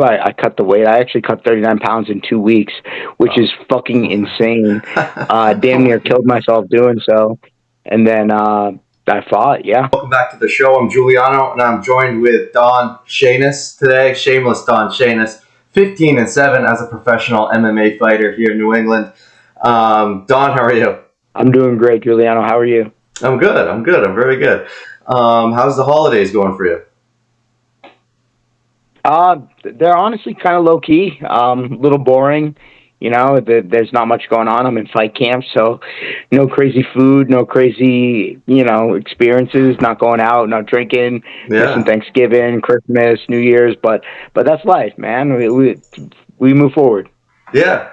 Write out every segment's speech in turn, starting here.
I cut the weight. I actually cut 39 pounds in 2 weeks, which is fucking insane. Damn near killed myself doing so. And then I fought, yeah. Welcome back to the show. I'm Giuliano, and I'm joined with Don Shainis today. Shameless Don Shainis, 15-7 as a professional MMA fighter here in New England. Don, how are you? I'm doing great, Giuliano. How are you? I'm good. I'm very good. How's the holidays going for you? They're honestly kind of low key, a little boring. There's not much going on. I'm in fight camp, so no crazy food, no crazy, experiences, not going out, not drinking, missing Thanksgiving, Christmas, New Year's, but that's life, man. We move forward. Yeah.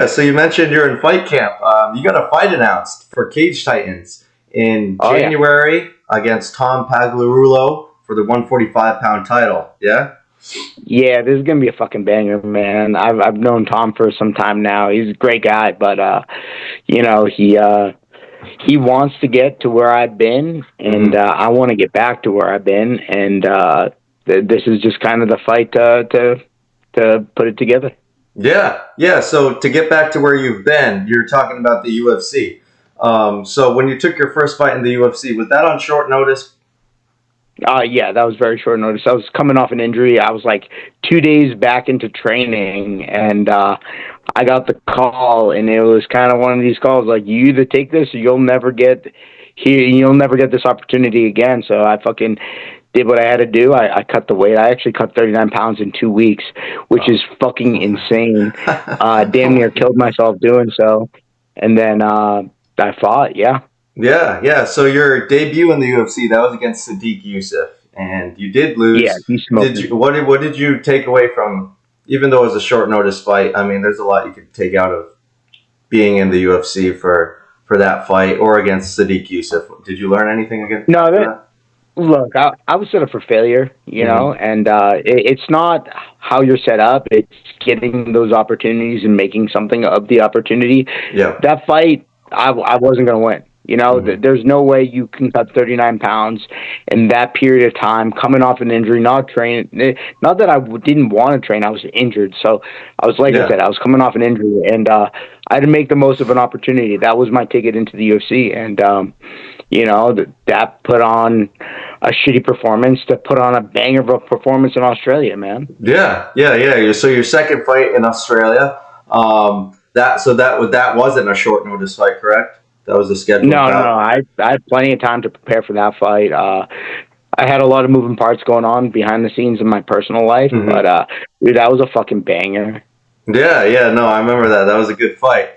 So you mentioned you're in fight camp. You got a fight announced for Cage Titans in January against Tom Pagliarulo for the 145-pound title. Yeah? Yeah, this is gonna be a fucking banger, man. I've known Tom for some time now. He's a great guy, but he wants to get to where I've been, and I want to get back to where I've been, and this is just kind of the fight to put it together. Yeah. So to get back to where you've been, you're talking about the UFC. So when you took your first fight in the UFC, was that on short notice? Yeah, that was very short notice. I was coming off an injury. I was like 2 days back into training, and I got the call, and it was kind of one of these calls like, you either take this or you'll never get this opportunity again. So I fucking did what I had to do. I cut the weight. I actually cut 39 pounds in 2 weeks, which is fucking insane. Damn near killed myself doing so. And then I fought, yeah. Yeah. So your debut in the UFC, that was against Sadiq Youssef, and you did lose. Yeah, he smoked me. What did you take away from, even though it was a short notice fight? I mean, there's a lot you could take out of being in the UFC for that fight or against Sadiq Youssef. Did you learn anything against that? Look, I was set up for failure, and it's not how you're set up. It's getting those opportunities and making something of the opportunity. Yeah. That fight, I wasn't going to win. There's no way you can cut 39 pounds in that period of time, coming off an injury, not training. Not that I didn't want to train. I was injured. So I was, I said, I was coming off an injury, and I had to make the most of an opportunity. That was my ticket into the UFC. And, that put on a shitty performance to put on a banger of a performance in Australia, man. Yeah. So your second fight in Australia, that wasn't a short notice fight, correct? That was the schedule. No. I had plenty of time to prepare for that fight. I had a lot of moving parts going on behind the scenes in my personal life, but dude, that was a fucking banger. Yeah. No, I remember that. That was a good fight.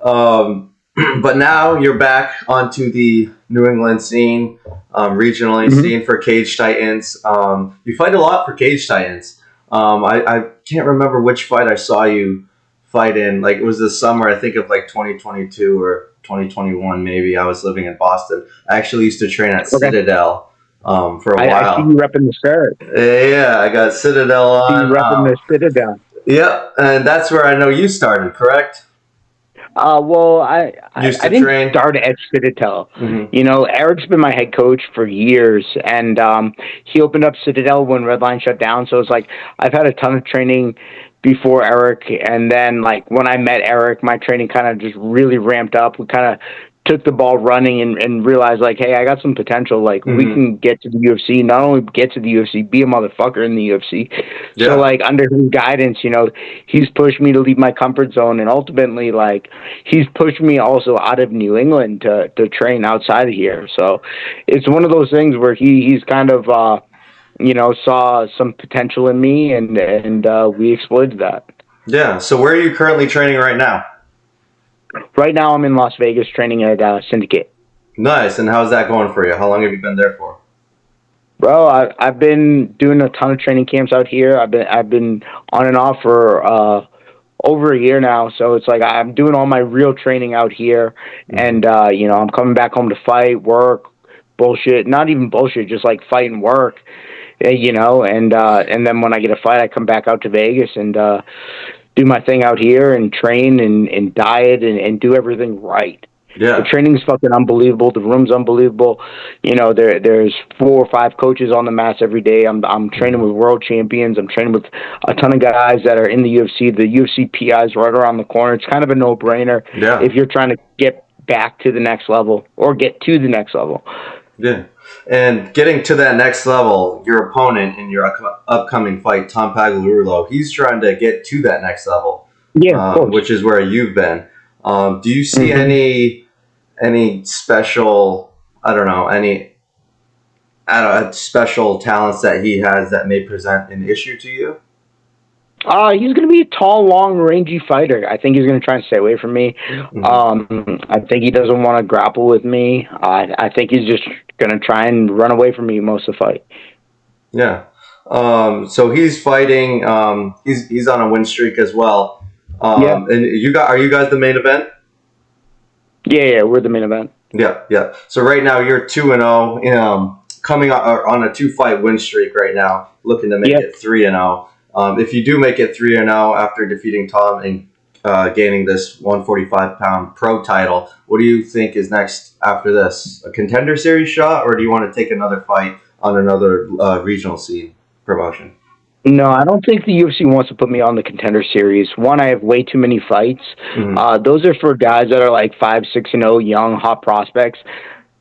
But now you're back onto the New England scene, regionally scene for Cage Titans. You fight a lot for Cage Titans. I can't remember which fight I saw you fight in. Like, it was this summer, I think, of like 2022 or 2021 maybe. I was living in Boston. I actually used to train at Citadel for a while. I see you repping the shirt. Yeah, I got Citadel on. I see you repping the Citadel. Yep, and that's where I know you started, correct? Well, I didn't start at Citadel. Eric's been my head coach for years, and he opened up Citadel when Redline shut down. So it's like I've had a ton of training before Eric, and then like when I met Eric, my training kind of just really ramped up. We kind of took the ball running and realized like, hey, I got some potential. Like we can get to the UFC, not only get to the UFC, be a motherfucker in the UFC. Yeah. So like under his guidance, he's pushed me to leave my comfort zone, and ultimately like he's pushed me also out of New England to train outside of here. So it's one of those things where he's kind of saw some potential in me, and we exploited that. Yeah. So where are you currently training right now? Right now I'm in Las Vegas training at Syndicate. Nice. And how's that going for you? How long have you been there for? Bro, I've been doing a ton of training camps out here. I've been on and off for over a year now. So it's like I'm doing all my real training out here, and I'm coming back home to fight, work, bullshit. Not even bullshit, just like fight and work. And then when I get a fight, I come back out to Vegas and do my thing out here and train and diet and do everything right. Yeah. The training's fucking unbelievable. The room's unbelievable. You know, there's 4 or 5 coaches on the mats every day. I'm training with world champions. I'm training with a ton of guys that are in the UFC. The UFC PI is right around the corner. It's kind of a no-brainer if you're trying to get back to the next level or get to the next level. Yeah. And getting to that next level, your opponent in your upcoming fight, Tom Pagliulo, he's trying to get to that next level. Yeah, of course. Which is where you've been. Do you see any special, special talents that he has that may present an issue to you? He's going to be a tall, long, rangy fighter. I think he's going to try and stay away from me. I think he doesn't want to grapple with me. I think he's just going to try and run away from me most of the fight. Yeah. So he's fighting. He's on a win streak as well. And are you guys the main event? Yeah, we're the main event. Yeah. So right now you're 2-0. Coming on a 2-fight win streak right now, looking to make it 3-0. If you do make it 3-0 after defeating Tom and gaining this 145-pound pro title, what do you think is next after this? A contender series shot, or do you want to take another fight on another regional scene promotion? No, I don't think the UFC wants to put me on the contender series. One, I have way too many fights. Those are for guys that are like 5-6-0, young, hot prospects.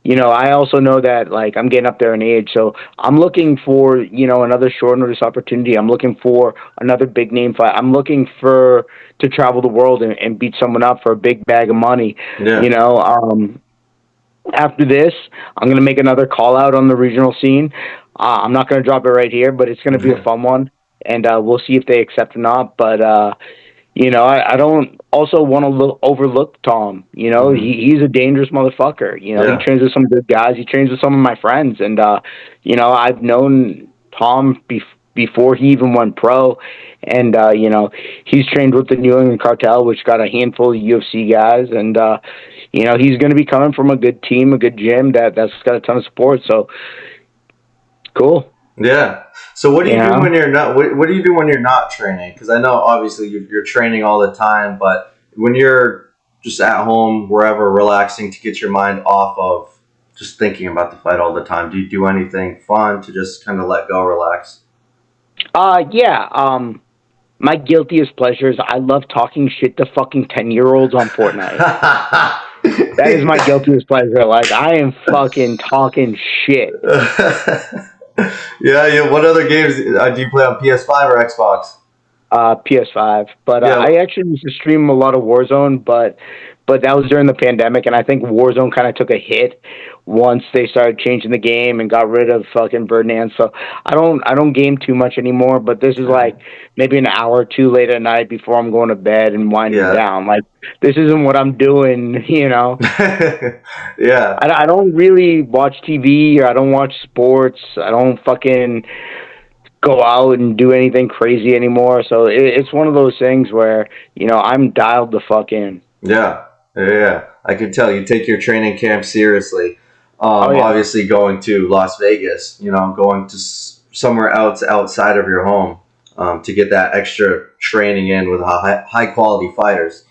You know, I also know that, like, I'm getting up there in age, so I'm looking for, you know, another short notice opportunity. I'm looking for another big name fight. I'm looking to travel the world and beat someone up for a big bag of money. Yeah. You know, after this, I'm going to make another call out on the regional scene. I'm not going to drop it right here, but it's going to be a fun one, and we'll see if they accept or not. But, you know, I don't also want to overlook Tom. You know, he's a dangerous motherfucker. You know, he trains with some good guys. He trains with some of my friends. And, you know, I've known Tom before he even went pro. And, you know, he's trained with the New England Cartel, which got a handful of UFC guys. And, you know, he's going to be coming from a good team, a good gym that's got a ton of support. So, cool. Yeah. So what do you do when you're not? What do you do when you're not training? Because I know obviously you're training all the time, but when you're just at home, wherever, relaxing to get your mind off of just thinking about the fight all the time, do you do anything fun to just kind of let go, relax? Yeah. My guiltiest pleasures. I love talking shit to fucking 10-year-olds on Fortnite. That is my guiltiest pleasure. Like, I am fucking talking shit. Yeah. What other games do you play on PS5 or Xbox? PS5. But I actually used to stream a lot of Warzone, but that was during the pandemic, and I think Warzone kind of took a hit once they started changing the game and got rid of fucking Birdman. So I don't game too much anymore, but this is like maybe an hour or two late at night before I'm going to bed and winding down. Like, this isn't what I'm doing, you know? Yeah. I don't really watch TV, or I don't watch sports. I don't fucking go out and do anything crazy anymore. So it's one of those things where, you know, I'm dialed the fuck in. Yeah. I can tell you take your training camp seriously. Obviously going to Las Vegas, you know, going to somewhere else outside of your home to get that extra training in with high quality fighters.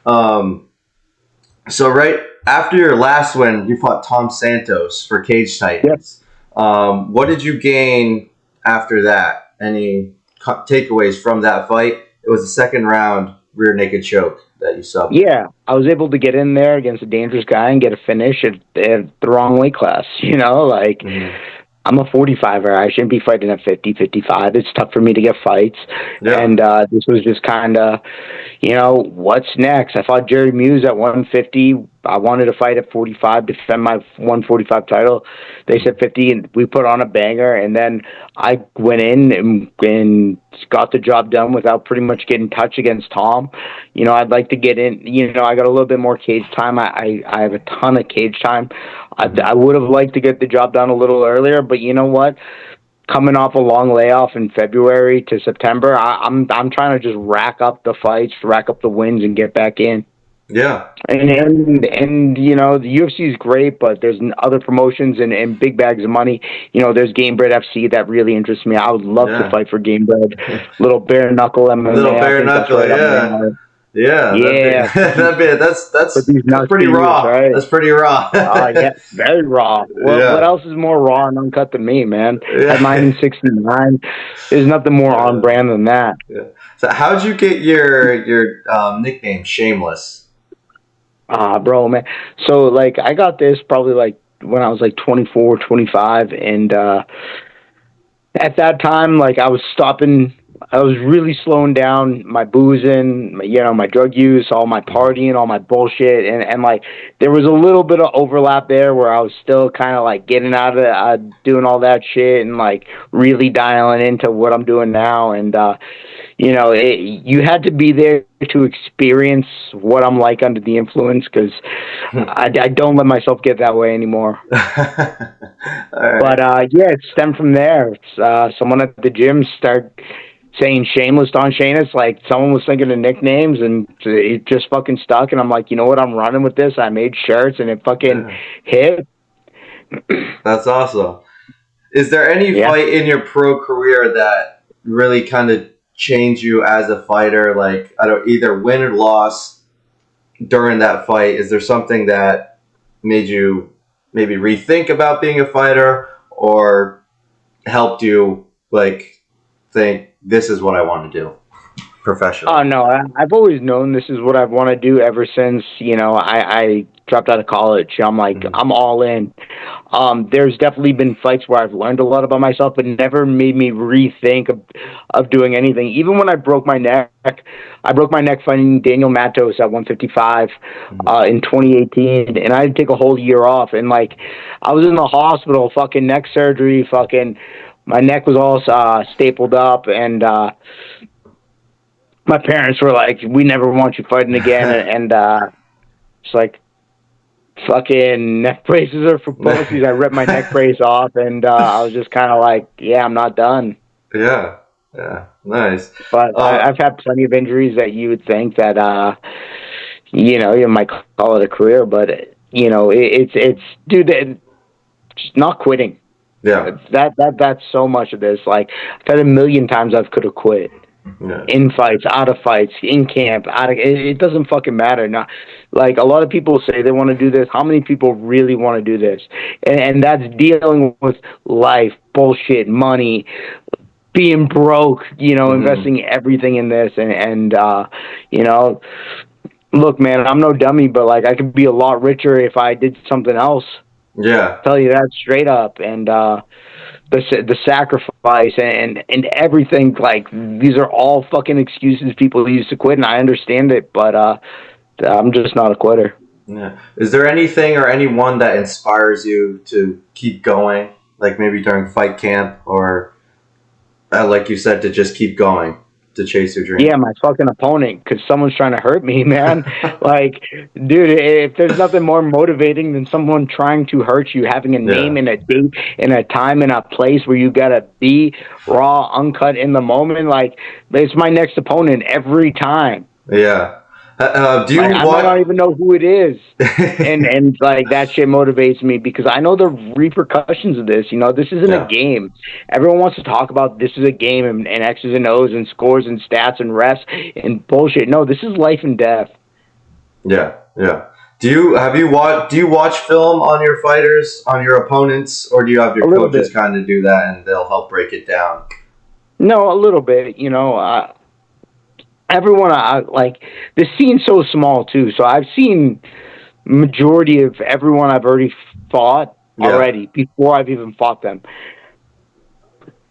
So right after your last win, you fought Tom Santos for Cage Titans. Yep. What did you gain after that? Any takeaways from that fight? It was the second round rear naked choke that you subbed. Yeah, I was able to get in there against a dangerous guy and get a finish at the wrong weight class. You know, like, I'm a 45er. I shouldn't be fighting at 50, 55. It's tough for me to get fights. Yeah. And this was just kind of, you know, what's next? I fought Jerry Muse at 150. I wanted to fight at 45 to defend my 145 title. They said 50, and we put on a banger. And then I went in and got the job done without pretty much getting touched against Tom. You know, I'd like to get in. You know, I got a little bit more cage time. I have a ton of cage time. I would have liked to get the job done a little earlier, but you know what? Coming off a long layoff in February to September, I'm trying to just rack up the fights, rack up the wins, and get back in. Yeah. And you know, the UFC is great, but there's other promotions and big bags of money. You know, there's Gamebred FC that really interests me. I would love to fight for Gamebred. Little bare knuckle MMA. Little bare knuckle, Yeah, Yeah. that's With these nuts pretty to use, raw. right? That's pretty raw. Yeah, very raw. What Yeah. else is more raw and uncut than me, man? Had mine Yeah. in '69. There's nothing more on brand than that. Yeah. So how'd you get your nickname Shameless? Bro, man. So like, I got this probably like when I was like 24, 25, and at that time, like I was really slowing down my boozing, my drug use, all my partying, all my bullshit, and like there was a little bit of overlap there where I was still kind of like getting out of doing all that shit and like really dialing into what I'm doing now, and you had to be there to experience what I'm like under the influence because I don't let myself get that way anymore. Right. But yeah, it stemmed from there. It's, someone at the gym started saying Shameless on Shainis. Like someone was thinking of nicknames, and it just fucking stuck. And I'm like, you know what? I'm running with this. I made shirts, and it fucking hit. That's awesome. Is there any fight in your pro career that really kind of changed you as a fighter? Like, I don't either win or loss during that fight. Is there something that made you maybe rethink about being a fighter or helped you like think this is what I want to do professionally? Oh no, I've always known this is what I want to do ever since I dropped out of college. I'm like I'm all in. There's definitely been fights where I've learned a lot about myself, but never made me rethink of doing anything. Even when I broke my neck, fighting Daniel Matos at 155 in 2018, and I had to take a whole year off. And like I was in the hospital, fucking neck surgery, fucking my neck was all stapled up, and my parents were like, "We never want you fighting again," and it's like, fucking neck braces are for pussies. I ripped my neck brace off, and I was just kind of like, "Yeah, I'm not done." Yeah, nice. But I've had plenty of injuries that you would think that you might call it a career, but it's dude, it's not quitting. Yeah, that's so much of this. Like I've had a million times I could have quit. Yeah. In fights, out of fights, in camp, it doesn't fucking matter. Not like a lot of people say they want to do this. How many people really want to do this? And that's dealing with life, bullshit, money, being broke. Investing everything in this, and look, man, I'm no dummy, but like I could be a lot richer if I did something else. Yeah, I'll tell you that straight up, and the sacrifice and everything, like these are all fucking excuses people use to quit, and I understand it, but I'm just not a quitter. Yeah. Is there anything or anyone that inspires you to keep going, like maybe during fight camp or like you said, to just keep going, to chase your dream? Yeah, my fucking opponent, because someone's trying to hurt me, man. Like, dude, if there's nothing more motivating than someone trying to hurt you, having a name and a date and a time and a place where you gotta be raw, uncut in the moment, like, it's my next opponent every time. Yeah. Do you I might not even know who it is, and like that shit motivates me because I know the repercussions of this. This isn't a game. Everyone wants to talk about this is a game and X's and O's and scores and stats and refs and bullshit. No, this is life and death. Yeah. Do you watch film on your fighters, on your opponents, or do you have your coaches kind of do that and they'll help break it down? No, a little bit. Everyone, like the scene's so small too. So I've seen majority of everyone I've already fought already before I've even fought them.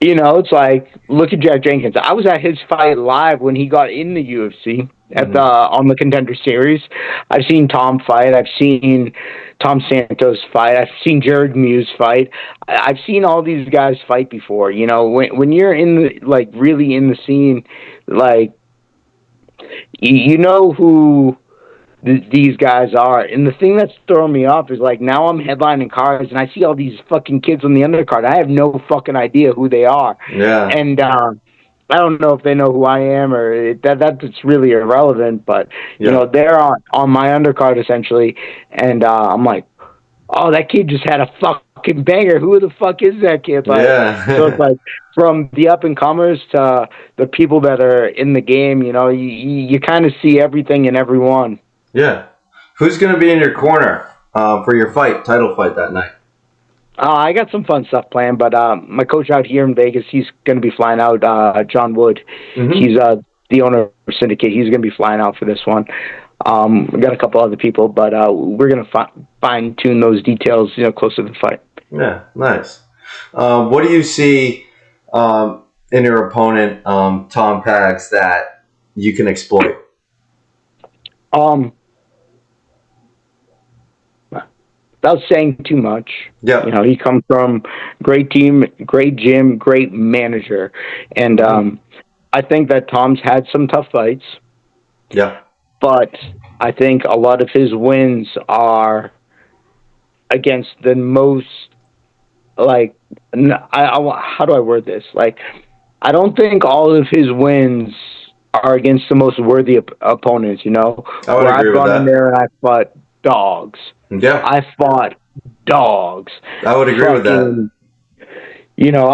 It's like look at Jack Jenkins. I was at his fight live when he got in the UFC at on the Contender Series. I've seen Tom fight. I've seen Tom Santos fight. I've seen Jared Muse fight. I've seen all these guys fight before. When you're in the really in the scene, like. You know who these guys are. And the thing that's throwing me off is like now I'm headlining cards and I see all these fucking kids on the undercard. I have no fucking idea who they are. Yeah. And I don't know if they know who I am or that's really irrelevant. But, they're on my undercard essentially. And I'm like, oh, that kid just had a fucking banger. Who the fuck is that kid? Like, Yeah. so it's like from the up and comers to the people that are in the game. You kind of see everything in everyone. Yeah. Who's going to be in your corner for your title fight that night? I got some fun stuff planned, but my coach out here in Vegas, he's going to be flying out. John Wood, he's the owner of Syndicate. He's going to be flying out for this one. We got a couple other people, but we're going to fine tune those details, closer to the fight. Yeah, nice. What do you see in your opponent, Tom Pags, that you can exploit? Without saying too much, yeah, he comes from great team, great gym, great manager, and I think that Tom's had some tough fights. Yeah, but I think a lot of his wins are against the most how do I word this? Like, I don't think all of his wins are against the most worthy opponents. I would where agree I've gone in there and I fought dogs. Yeah, I fought dogs. I would agree with that.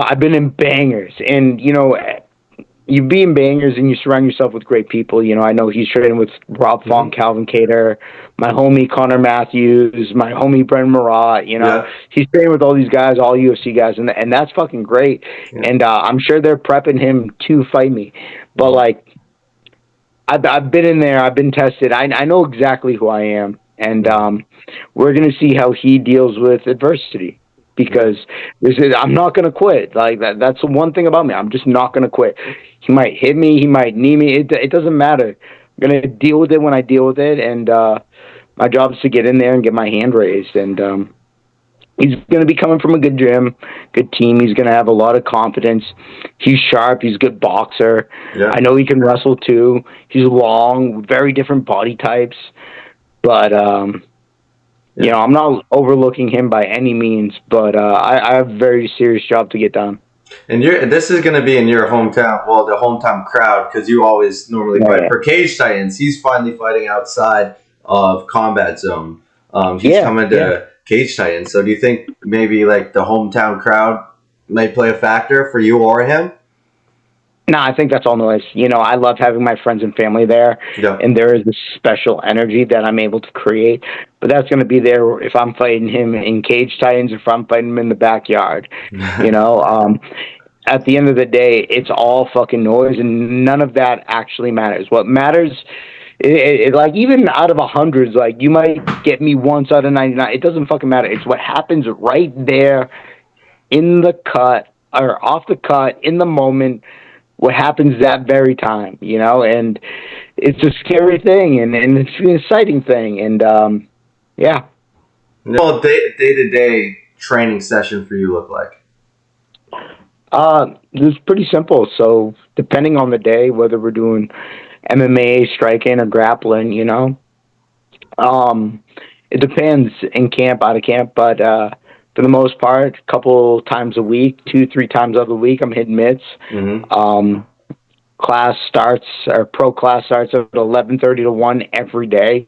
I've been in bangers, and you be in bangers and you surround yourself with great people. I know he's training with Rob Fong, Calvin Cater, my homie Connor Matthews, my homie Brendan Marat. He's training with all these guys, all UFC guys, and that's fucking great. Yeah. And I'm sure they're prepping him to fight me. But like, I've been in there, I've been tested. I know exactly who I am, and we're gonna see how he deals with adversity. Because I'm not going to quit. Like that's the one thing about me. I'm just not going to quit. He might hit me. He might knee me. It doesn't matter. I'm going to deal with it when I deal with it. And my job is to get in there and get my hand raised. And he's going to be coming from a good gym, good team. He's going to have a lot of confidence. He's sharp. He's a good boxer. Yeah. I know he can wrestle too. He's long, very different body types. But I'm not overlooking him by any means, but I have a very serious job to get done. And this is going to be in your hometown, well, the hometown crowd, because you always normally fight for Cage Titans. He's finally fighting outside of Combat Zone. He's coming to Cage Titans. So do you think maybe like the hometown crowd might play a factor for you or him? No, I think that's all noise. I love having my friends and family there, and there is this special energy that I'm able to create. But that's going to be there if I'm fighting him in Cage Titans, if I'm fighting him in the backyard. At the end of the day, it's all fucking noise, and none of that actually matters. What matters, like even out of 100, like you might get me once out of 99. It doesn't fucking matter. It's what happens right there in the cut or off the cut in the moment. What happens that very time, and it's a scary thing, and it's an exciting thing, and Well, day-to-day training session for you look like? It was pretty simple. So depending on the day, whether we're doing MMA, striking, or grappling, it depends in camp, out of camp, but for the most part, a couple times a week, 2-3 times out of the week, I'm hitting mitts. Class starts, or pro class starts at 11:30 to 1 every day.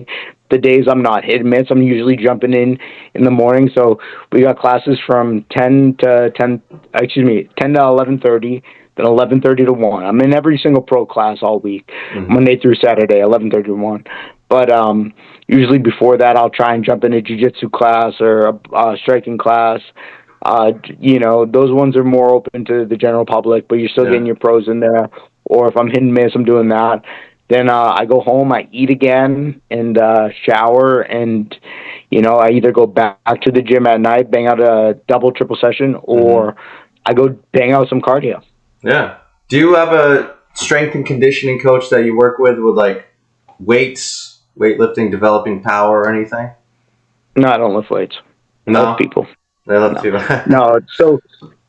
The days I'm not hitting mitts, I'm usually jumping in the morning. So we got classes from 10 to 11:30, then 11:30 to 1. I'm in every single pro class all week, Monday through Saturday, 11:30 to 1. But usually before that, I'll try and jump in a jiu-jitsu class or a striking class. Those ones are more open to the general public, but you're still getting your pros in there. Or if I'm hitting miss, I'm doing that. Then I go home, I eat again, and shower, and I either go back to the gym at night, bang out a double, triple session, or I go bang out some cardio. Yeah. Do you have a strength and conditioning coach that you work with like weights, weightlifting, developing power, or anything? No, I don't lift weights. No? Most people. They love to. No, so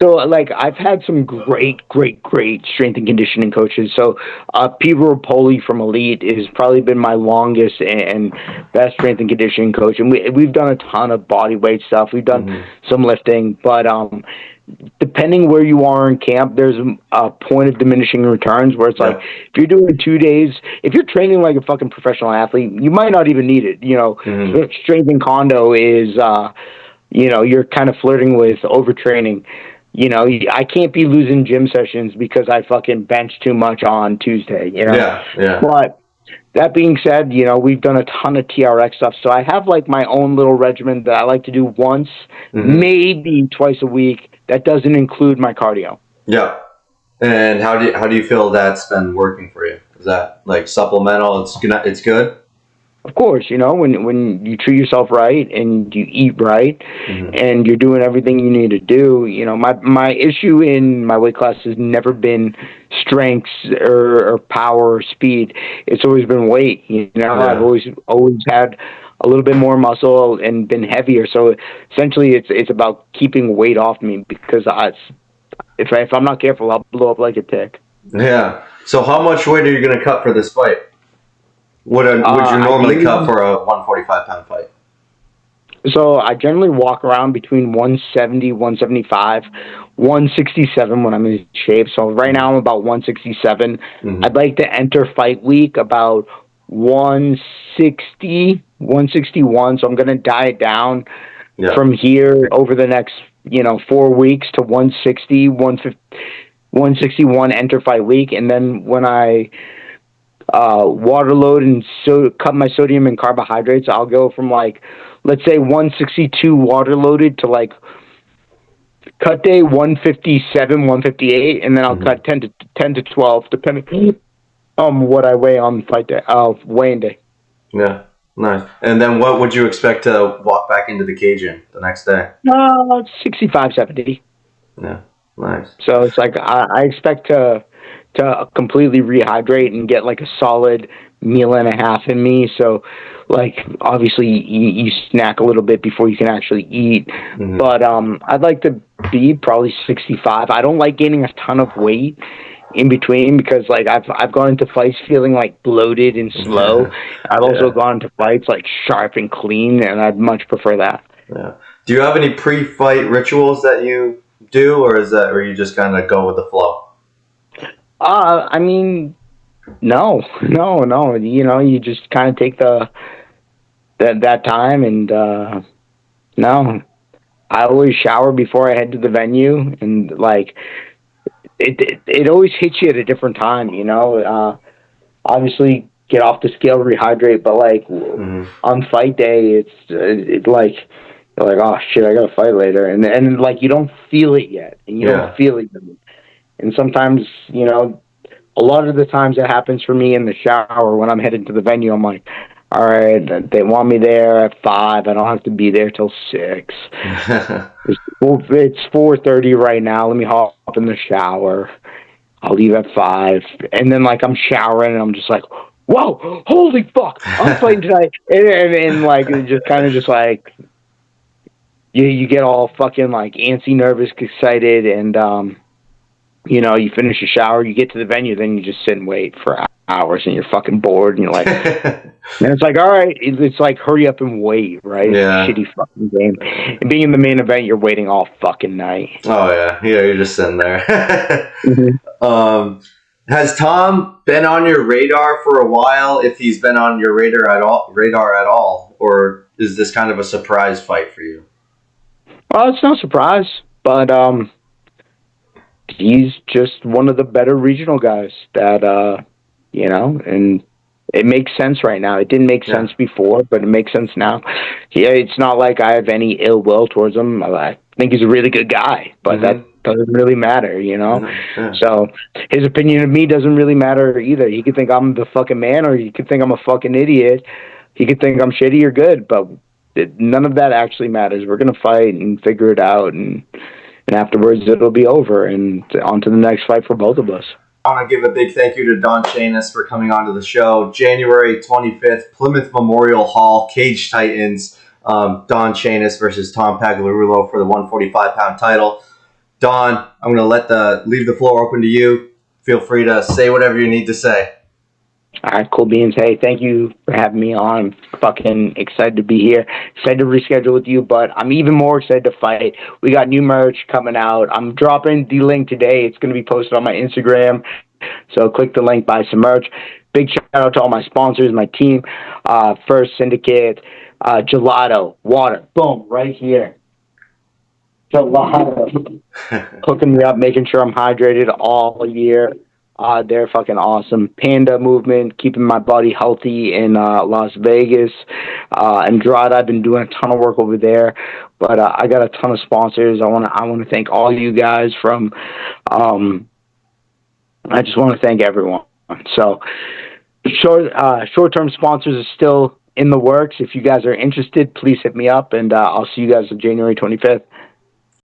like I've had some great strength and conditioning coaches. So Pete Rapoli from Elite has probably been my longest and best strength and conditioning coach, and we've done a ton of body weight stuff. We've done some lifting, but depending where you are in camp, there's a point of diminishing returns where it's like if you're doing 2 days, if you're training like a fucking professional athlete, you might not even need it. Strength and condo is you're kind of flirting with overtraining. I can't be losing gym sessions because I fucking bench too much on Tuesday, Yeah. But that being said, we've done a ton of TRX stuff. So I have like my own little regimen that I like to do once, maybe twice a week. That doesn't include my cardio. Yeah. And how do you feel that's been working for you? Is that like supplemental? It's good. Of course, when you treat yourself right and you eat right and you're doing everything you need to do, my issue in my weight class has never been strength or power or speed. It's always been weight. I've always had a little bit more muscle and been heavier. So essentially, it's about keeping weight off me because if I'm not careful, I'll blow up like a tick. Yeah. So how much weight are you going to cut for this fight? Would you normally cut for a 145-pound fight? So I generally walk around between 170, 175, 167 when I'm in shape. So right now I'm about 167. I'd like to enter fight week about 160, 161. So I'm going to diet down from here over the next, 4 weeks to 160, 161 enter fight week. And then when I water load and cut my sodium and carbohydrates, I'll go from like, let's say 162 water loaded to like cut day 157, 158, and then I'll cut 10 to 12 depending on what I weigh on fight day, weighing day. Yeah, nice. And then what would you expect to walk back into the cage in the next day? 65, 70. Yeah, nice. So it's like I expect to completely rehydrate and get like a solid meal and a half in me. So like obviously you snack a little bit before you can actually eat. But I'd like to be probably 65. I don't like gaining a ton of weight in between because like I've gone into fights feeling like bloated and slow. I've also gone into fights like sharp and clean, and I'd much prefer that. Yeah. Do you have any pre-fight rituals that you do, or you just kind of go with the flow? I mean, no. You just kind of take that time, and no. I always shower before I head to the venue, and like it always hits you at a different time. Obviously get off the scale, rehydrate, but like on fight day, it's like you're like, oh shit, I gotta fight later, and like you don't feel it yet, and you don't feel it. And sometimes, a lot of the times it happens for me in the shower when I'm headed to the venue. I'm like, all right, they want me there at 5. I don't have to be there till 6. It's 4:30 right now. Let me hop in the shower. I'll leave at 5. And then, like, I'm showering, and I'm just like, whoa, holy fuck, I'm fighting tonight. And like, it's just kind of just like, you get all fucking, like, antsy, nervous, excited, and, you finish your shower, you get to the venue, then you just sit and wait for hours, and you're fucking bored, and you're like, and it's like, all right, it's like hurry up and wait, right? Yeah. Shitty fucking game. And being in the main event, you're waiting all fucking night. Oh yeah, you're just sitting there. Has Tom been on your radar for a while? If he's been on your radar at all, or is this kind of a surprise fight for you? Well, it's no surprise, but he's just one of the better regional guys that, and it makes sense right now. It didn't make sense before, but it makes sense now. Yeah, it's not like I have any ill will towards him. I think he's a really good guy, but that doesn't really matter, So his opinion of me doesn't really matter either. He could think I'm the fucking man, or he could think I'm a fucking idiot. He could think I'm shitty or good, but none of that actually matters. We're going to fight and figure it out, and afterwards it'll be over, and on to the next fight for both of us. I want to give a big thank you to Don Shainis for coming on to the show. January 25th, Plymouth Memorial Hall, Cage Titans. Don Shainis versus Tom Pagliarulo for the 145-pound title. Don, I'm going to leave the floor open to you. Feel free to say whatever you need to say. All right, cool beans. Hey, thank you for having me on. I'm fucking excited to be here. Excited to reschedule with you, but I'm even more excited to fight. We got new merch coming out. I'm dropping the link today. It's going to be posted on my Instagram. So click the link, buy some merch. Big shout out to all my sponsors, my team, First Syndicate, Gelato, water, boom, right here. a lot of hooking me up, making sure I'm hydrated all year. They're fucking awesome. Panda Movement, keeping my body healthy in Las Vegas. Andrade, I've been doing a ton of work over there, but I got a ton of sponsors. I want to thank all you guys from. I just want to thank everyone. So, short-term sponsors are still in the works. If you guys are interested, please hit me up, and I'll see you guys on January 25th.